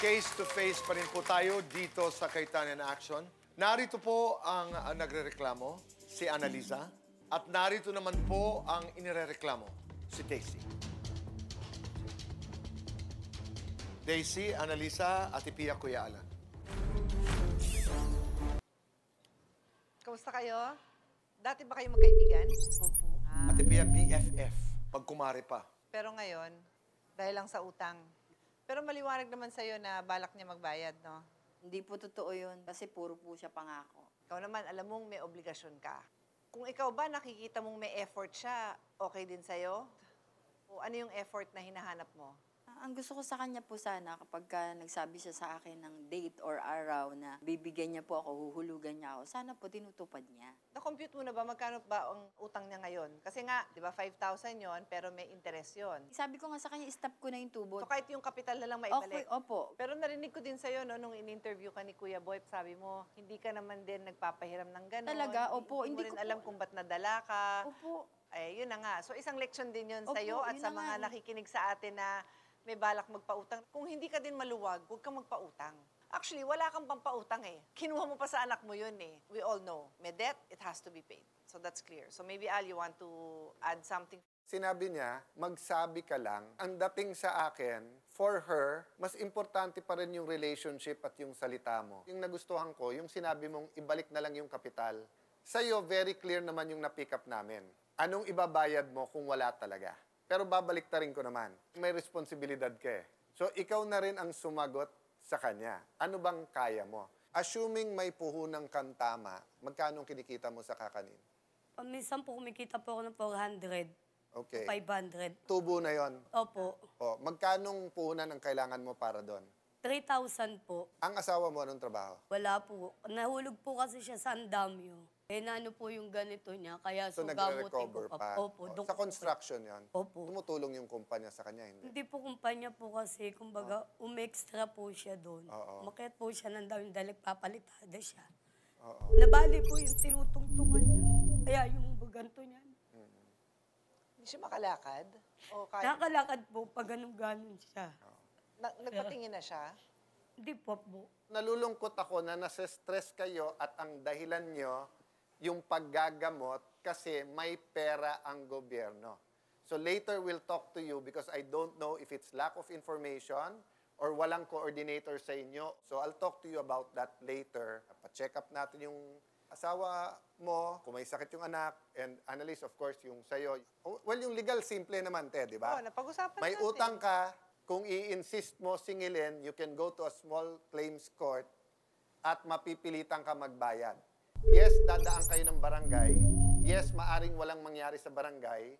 Face-to-face pa rin po tayo dito sa Kaytanan Action. Narito po ang nagrereklamo, si Annalisa. At narito naman po ang inirereklamo, si Daisy. Daisy, Annalisa, Ate Pia, Kuya Alan. Kamusta kayo? Dati ba kayo magkaibigan? Opo. Ate Pia, BFF. Pagkumari pa. Pero ngayon, dahil lang sa utang. Pero maliwanag naman sa'yo na balak niya magbayad, no? Hindi po totoo yun kasi puro po siya pangako. Ikaw naman, alam mong may obligasyon ka. Kung ikaw ba nakikita mong may effort siya, okay din sa'yo? O ano yung effort na hinahanap mo? Ang gusto ko sa kanya po sana kapag nagsabi siya sa akin ng date or araw na bibigyan niya po ako, huhulugan niya ako, sana po tinutupad niya. Na-compute mo na ba magkano ba ang utang niya ngayon? Kasi nga, di ba, 5,000 yon pero may interest yon. Sabi ko nga sa kanya, stop ko na yung tubo. So kahit yung kapital na lang maibalik. Okay, opo. Pero narinig ko din sa'yo, no, nung in-interview ka ni Kuya Boy, sabi mo, hindi ka naman din nagpapahiram ng gano'n. Talaga, opo. Hindi mo rin alam kung ba't nadala ka. Opo. Ay, yun na nga. So isang leksyon din yun Opo, sa'yo at yun sa na mga nga. nakikinig sa atin na may balak magpautang. Kung hindi ka din maluwag, huwag kang magpautang. Actually, wala kang pampautang eh. Kinuha mo pa sa anak mo yun eh. We all know, may debt, it has to be paid. So that's clear. So maybe Al, you want to add something? Sinabi niya, magsabi ka lang. Ang dating sa akin, for her, mas importante pa rin yung relationship at yung salita mo. Yung nagustuhan ko, yung sinabi mong ibalik na lang yung kapital. Sa'yo, very clear naman yung na-pick up namin. Anong ibabayad mo kung wala talaga? Pero babaliktarin ko naman. May responsibilidad ka eh. So, ikaw na rin ang sumagot sa kanya. Ano bang kaya mo? Assuming may puhunan kang tama, magkano kinikita mo sa kakanin? Minsan po kumikita po ako ng 400, Okay. 500. Tubo na yon. Opo. O, magkanong puhunan ang kailangan mo para doon? 3,000 po. Ang asawa mo, anong trabaho? Wala po. Nahulog po kasi siya sa andamyo. Eh, naano po yung ganito niya, kaya So, gamutin nagre-recover ko pa? Opo. O, sa construction yon. Opo. Tumutulong yung kumpanya sa kanya, hindi? Hindi po kumpanya po kasi, kumbaga, umextra po siya doon. Oo. Umakyat po siya ng dami dahil papalitada siya. Oo. Nabali po yung tinutungtungan niya. Kaya yung ganito niya. Hindi siya makalakad? O kaya, Nakakalakad po pag ganun-ganun siya. nagpatingin na siya? Hindi po po. Nalulungkot ako na nasa-stress kayo at ang dahilan nyo yung paggagamot kasi may pera ang gobyerno. So later we'll talk to you because I don't know if it's lack of information or walang coordinator sa inyo. So I'll talk to you about that later. Pa-check up natin yung asawa mo, kung may sakit yung anak, and analyze, of course, yung sa'yo. Well, yung legal, simple naman, di ba? Oo, napag-usapan May natin. utang ka, kung i-insist mo singilin, you can go to a small claims court at mapipilitan ka magbayad. Yes, dadaan kayo ng barangay. Yes, maaring walang mangyari sa barangay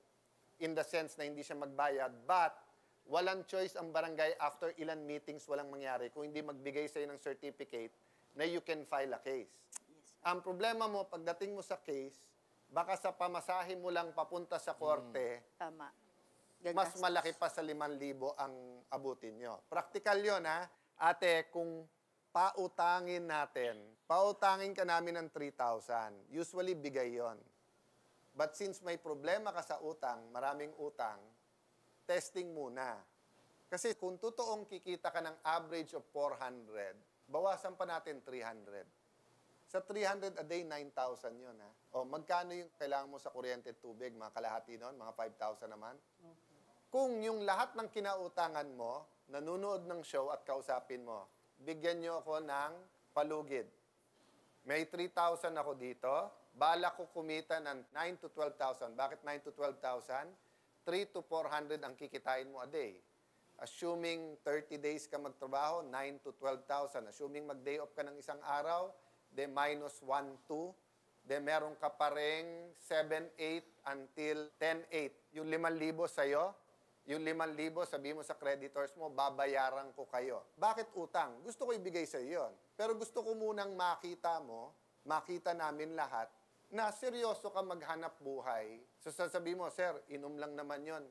in the sense na hindi siya magbayad, but walang choice ang barangay after ilan meetings walang mangyari kung hindi magbigay sa'yo ng certificate na you can file a case. Ang problema mo, pagdating mo sa case, baka sa pamasahe mo lang papunta sa korte, Tama. mas Gagastos. malaki pa sa 5,000 ang abutin nyo. Practical yun, ha? Ate, kung pautangin natin, pautangin ka namin ng 3,000, usually bigay yon. But since may problema ka sa utang, maraming utang, testing muna. Kasi kung totoong kikita ka ng average of 400, bawasan pa natin 300. Sa 300 a day, 9,000 yun, ha? O, magkano yung kailangan mo sa kuryente at tubig? Mga kalahati nun? Mga 5,000 naman? Kung yung lahat ng kinautangan mo, nanonood ng show at kausapin mo, bigyan nyo ako ng palugid. May 3,000 ako dito. Bala ko kumita ng 9 to 12,000. Bakit 9 to 12,000? 3 to 400 ang kikitain mo a day. Assuming 30 days ka magtrabaho, 9 to 12,000. Assuming mag-day off ka ng isang araw, de minus 1, 2. De meron ka pa rin 7, 8 until 10, 8. Yung 5,000 sa'yo, yung 5,000, sabi mo sa creditors mo, babayaran ko kayo. Bakit utang? Gusto ko ibigay sa iyo yun. Pero gusto ko munang makita mo, makita namin lahat, na seryoso ka maghanap buhay. So sasabihin mo, sir, inom lang naman yun.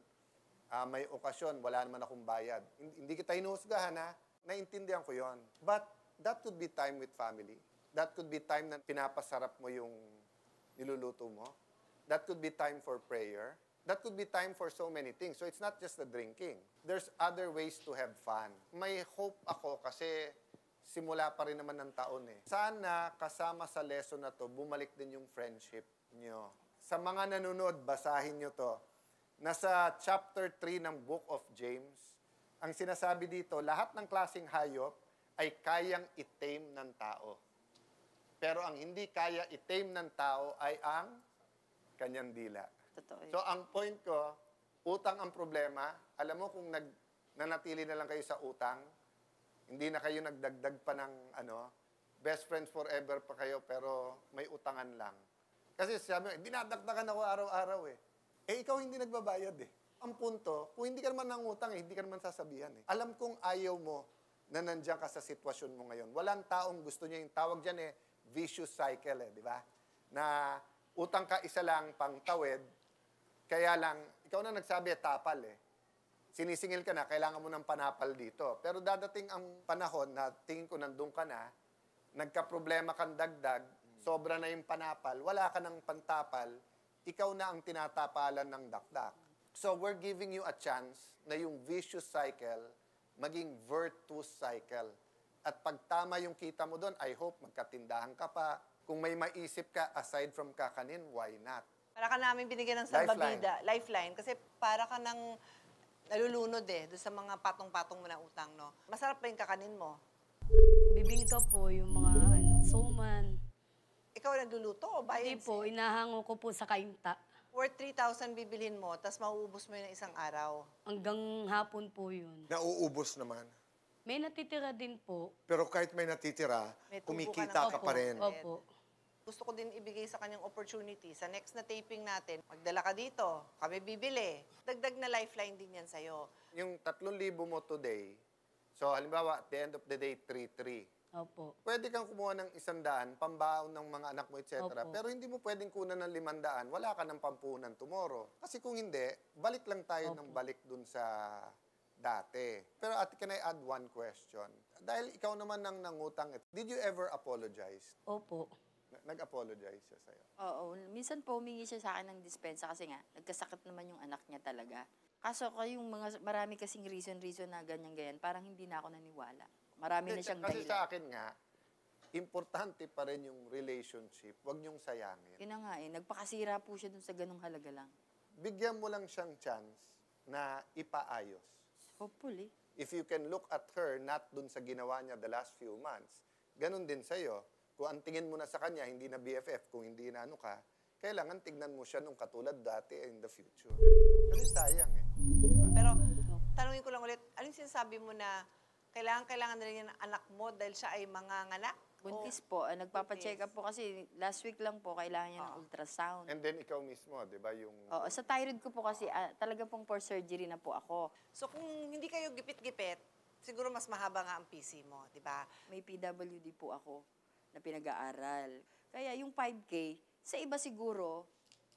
May okasyon, wala naman akong bayad. Hindi kita hinuhusgahan, ha? Naintindihan ko yon. But that could be time with family. That could be time na pinapasarap mo yung niluluto mo. That could be time for prayer. that could be time for so many things. So it's not just the drinking. There's other ways to have fun. May hope ako kasi simula pa rin naman ng taon eh. Sana kasama sa lesson na to, bumalik din yung friendship nyo. Sa mga nanonood, basahin nyo to. Nasa chapter 3 ng Book of James, ang sinasabi dito, lahat ng klaseng hayop ay kayang i-tame ng tao. Pero ang hindi kaya i-tame ng tao ay ang kanyang dila. Totoo yun. So ang point ko, utang ang problema. Alam mo kung nanatili na lang kayo sa utang, hindi na kayo nagdagdag pa ng best friends forever pa kayo pero may utangan lang. Kasi sabi mo, dinadagdagan ako araw-araw eh. Eh ikaw hindi nagbabayad eh. Ang punto, kung hindi ka naman nangutang eh, hindi ka naman sasabihan eh. Alam kong ayaw mo na nandiyan ka sa sitwasyon mo ngayon. Walang taong gusto niya yung tawag dyan eh, vicious cycle eh, di ba? Na utang ka isa lang pang tawid, kaya lang, ikaw na nagsabi, tapal eh. Sinisingil ka na, kailangan mo ng panapal dito. Pero dadating ang panahon na tingin ko nandun ka na, nagka-problema kang dagdag, sobra na yung panapal, wala ka ng pantapal, ikaw na ang tinatapalan ng dakdak. So we're giving you a chance na yung vicious cycle maging virtuous cycle. At pag tama yung kita mo doon, I hope magkatindahan ka pa. Kung may maisip ka aside from kakanin, why not? Para ka namin binigyan ng salbabida, lifeline. Kasi para ka nang nalulunod eh, doon sa mga patong-patong mo na utang, no? Masarap pa yung kakanin mo. Bibingka po yung mga suman. Ikaw nagluluto o Hindi bayan po, inahango ko po sa kainta. Worth 3,000 bibilhin mo, tapos mauubos mo yun ng isang araw. Hanggang hapon po yun. Nauubos naman. May natitira din po. Pero kahit may natitira, May tubo kumikita ka ka pa rin. Opo. Gusto ko din ibigay sa kanyang opportunity. Sa next na taping natin, magdala ka dito, kami bibili. Dagdag na lifeline din yan sa'yo. Yung 3,000 mo today, so halimbawa, at the end of the day, 3,300. Opo. Pwede kang kumuha ng 100, pambaon ng mga anak mo, etc. Opo. Pero hindi mo pwedeng kunan ng 500, wala ka ng pampunan tomorrow. Kasi kung hindi, balik lang tayo ng balik dun sa dati. Pero ate, can I add one question? Dahil ikaw naman nang nangutang, did you ever apologize? Opo. Nag-apologize siya sa'yo. Oo, minsan po humingi siya sa akin ng dispensa kasi nga, nagkasakit naman yung anak niya talaga. Kaso yung mga, marami kasing reason na ganyan-ganyan, parang hindi na ako naniwala. Marami na siyang Kasi dahilan. sa akin nga, importante pa rin yung relationship. Huwag niyong sayangin. Yun na nga eh, nagpakasira po siya dun sa ganung halaga lang. Bigyan mo lang siyang chance na ipaayos. Hopefully. If you can look at her, not dun sa ginawa niya the last few months, ganun din sa'yo. Kung ang tingin mo na sa kanya, hindi na BFF, kung hindi na ano ka, kailangan tignan mo siya nung katulad dati in the future. Kasi sayang eh. Pero, tanungin ko lang ulit, anong sinasabi mo na kailangan na rin yan ng anak mo dahil siya ay manganganak? Buntis po, nagpapacheck up po kasi last week lang po kailangan niya ng ultrasound. And then ikaw mismo, di ba, yung... Oo, sa thyroid ko po kasi talaga pong for surgery na po ako. So kung hindi kayo gipit-gipit, siguro mas mahaba nga ang PC mo, di ba? May PWD po ako na pinag-aaral. Kaya yung 5K, sa iba siguro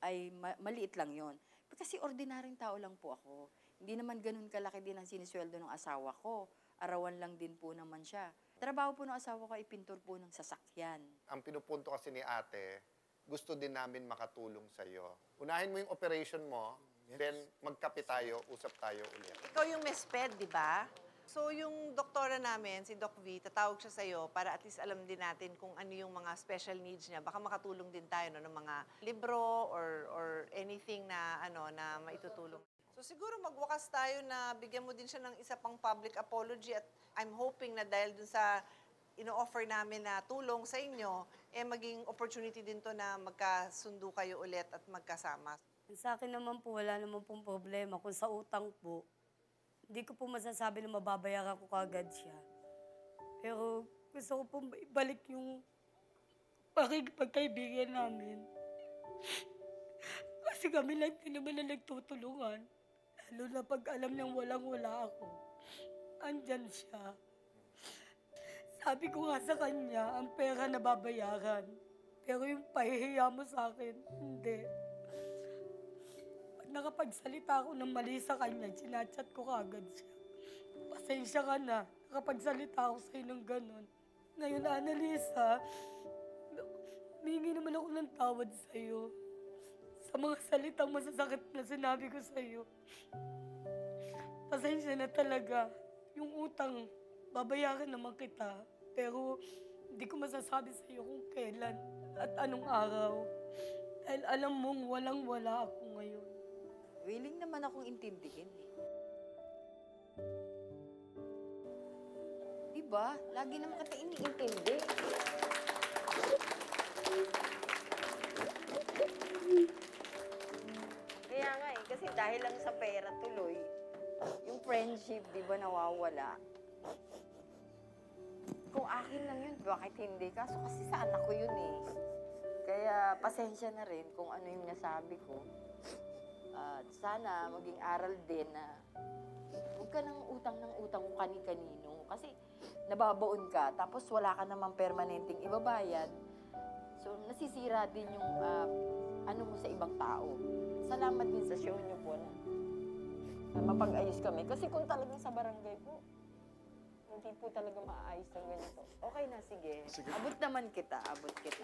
ay maliit lang yon. Kasi ordinaryong tao lang po ako. Hindi naman ganun kalaki din ang sinisweldo ng asawa ko. Arawan lang din po naman siya. Trabaho po ng asawa ko ay pintor po ng sasakyan. Ang pinupunto kasi ni ate, gusto din namin makatulong sa'yo. Unahin mo yung operation mo, then magkape tayo, usap tayo ulit. Ikaw yung MESPED, di ba? So yung doktora namin, si Doc V, tatawag siya sa'yo para at least alam din natin kung ano yung mga special needs niya. Baka makatulong din tayo no, ng mga libro or anything na, na maitutulong. So siguro magwakas tayo na bigyan mo din siya ng isa pang public apology at I'm hoping na dahil dun sa ino-offer namin na tulong sa inyo, maging opportunity din to na magkasundo kayo ulit at magkasama. Sa akin naman po, wala naman pong problema. Kung sa utang po, hindi ko po masasabi na mababayaran ko kagad siya. Pero gusto ko pong ibalik yung pagkaibigan namin. Kasi kami lang din naman na nagtutulungan. Lalo na pag alam niyang walang-wala ako. Andyan siya. Sabi ko nga sa kanya, ang pera na babayaran. Pero yung pahihiya mo sa akin, hindi. Pag nakapagsalita ako ng mali sa kanya, sinachat ko kagad siya. Pasensya ka na, nakapagsalita ako sa'yo ng ganun. Ngayon, Annalisa, humingi naman ako ng tawad sa'yo. sa mga salitang masasakit na sinabi ko sa iyo. Pasensya na talaga. Yung utang, babayaran naman kita. Pero hindi ko masasabi sa iyo kung kailan at anong araw. Dahil alam mong walang-wala ako ngayon. Willing naman akong intindihin eh. Diba? Lagi naman kita iniintindi. Kaya nga eh, kasi dahil lang sa pera tuloy, yung friendship, di ba, nawawala. Kung akin lang yun, bakit hindi? Kaso kasi sa anak ko yun eh. Kaya pasensya na rin kung ano yung nasabi ko. At sana maging aral din na huwag ka ng utang kung kani-kanino. Kasi nababaon ka, tapos wala ka namang permanenteng ibabayad. So nasisira din yung ano mo sa ibang tao. Salamat din sa show niyo po na mapag-ayos kami. Kasi kung talagang sa barangay po, hindi po talaga maayos ng ganito. Okay na, sige. Abot naman kita, abot kita.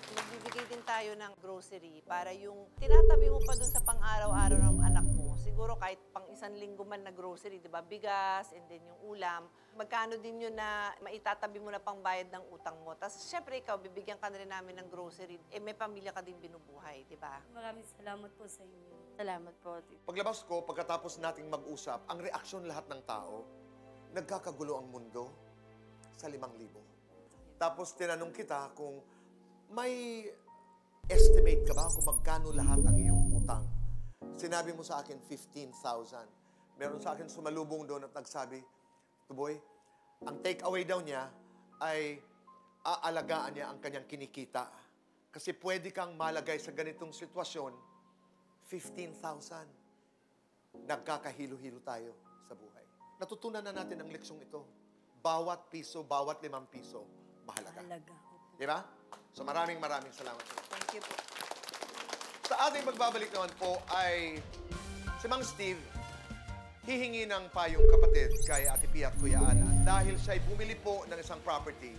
Nagbibigay din tayo ng grocery para yung tinatabi mo pa dun sa pang-araw-araw ng anak mo. Siguro kahit pang 1 linggo man na grocery, di ba? Bigas, and then yung ulam. Magkano din yun na maitatabi mo na pang bayad ng utang mo. Tapos syempre ikaw, bibigyan ka na rin namin ng grocery. Eh may pamilya ka din binubuhay, di ba? Maraming salamat po sa inyo. Salamat po. Paglabas ko, pagkatapos nating mag-usap, ang reaksyon lahat ng tao, nagkakagulo ang mundo sa 5,000. Tapos tinanong kita kung may estimate ka ba kung magkano lahat ang iyong utang? Sinabi mo sa akin, 15,000. Meron sa akin sumalubong doon at nagsabi, Tuboy, ang take away daw niya ay aalagaan niya ang kanyang kinikita. Kasi pwede kang malagay sa ganitong sitwasyon, 15,000. Nagkakahilo-hilo tayo sa buhay. Natutunan na natin ang leksyon ito. Bawat piso, bawat 5 piso, mahalaga. Talaga. Di ba? So maraming salamat. Thank you po. Sa ating pagbabalik naman po ay si Mang Steve, hihingi ng payong kapatid kay Ate Pia at Kuya Ana dahil siya'y bumili po ng isang property,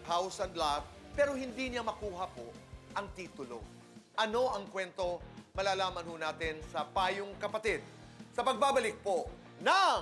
house and lot, pero hindi niya makuha po ang titulo. Ano ang kwento? Malalaman ho natin sa payong kapatid. Sa pagbabalik po ng